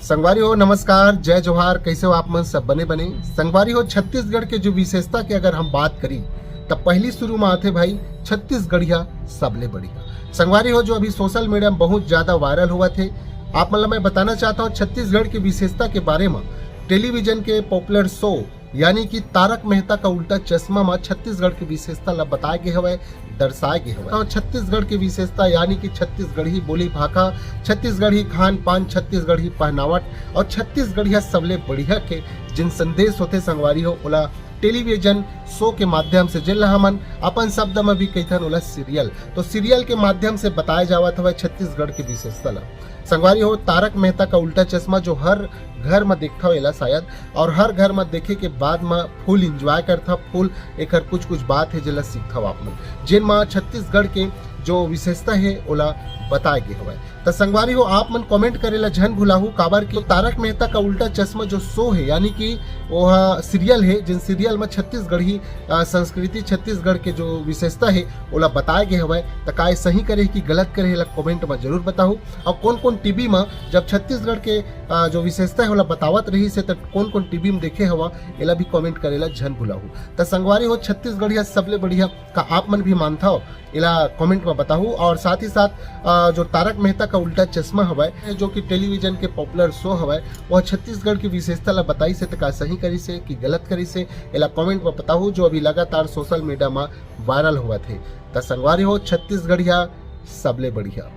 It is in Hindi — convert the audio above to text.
संगवारी हो नमस्कार, जय जोहार। कैसे हो आप मन सब बने बने। संगवारी हो छत्तीसगढ़ के जो विशेषता की अगर हम बात करी तब पहली शुरू में आते भाई छत्तीसगढ़िया सबले बढ़िया। संगवारी हो जो अभी सोशल मीडिया में बहुत ज्यादा वायरल हुआ थे, आप मतलब मैं बताना चाहता हूँ छत्तीसगढ़ की विशेषता के बारे में। टेलीविजन के पॉपुलर शो यानी कि तारक मेहता का उल्टा चश्मा में छत्तीसगढ़ की विशेषता ला बताए गए हवे, दर्शाए गए हवे। और छत्तीसगढ़ की विशेषता यानी कि छत्तीसगढ़ी बोली भाषा, छत्तीसगढ़ी खान पान, छत्तीसगढ़ी पहनावट और छत्तीसगढ़िया सबले बढ़िया के जिन संदेश होते संगवारी हो ओला टेलीविजन शो के माध्यम से जिन हमन अपन शब्द में भी कहथन ओला सीरियल, तो सीरियल के माध्यम से बताया जावत हवे छत्तीसगढ़ की विशेषता ला। संगवारी हो तारक मेहता का उल्टा चश्मा जो हर घर में देखता होला शायद, और हर घर में देखे के बाद में फुल एंजॉय करता, फुल एक कुछ कुछ बात है जिला सीखता हो आप मन, जिन में छत्तीसगढ़ के जो विशेषता है ओला बताए गए हवे। तो संगवारी हो आप मन कमेंट करेला झन भुलाहू काबर की तो तारक मेहता का उल्टा चश्मा जो शो है यानी कि वो सीरियल है, जिन सीरियल में छत्तीसगढ़ी संस्कृति छत्तीसगढ़ के जो विशेषता है ओला बताए गए हवे। तो काय सही करे कि गलत करे ला कमेंट में जरूर बताओ। और कौन कौन टीवी में जब छत्तीसगढ़ के जो विशेषता है ओला बतावत रही से तो कौन कौन टीवी में देखे हवा एला भी कमेंट करेला झन भुलाहू। तो संगवारी हो छत्तीसगढ़िया सबले बढ़िया का आप मन भी मानता हो एला कमेंट में बताओ। और साथ ही साथ जो तारक मेहता का उल्टा चश्मा हवा जो कि टेलीविजन के पॉपुलर शो हवा वह छत्तीसगढ़ की विशेषता ला बताई से तो का सही करी से कि गलत करी से एला कमेंट में बताओ, जो अभी लगातार सोशल मीडिया में वायरल हुआ थे। तो संगवारी हो छत्तीसगढ़िया सबले बढ़िया।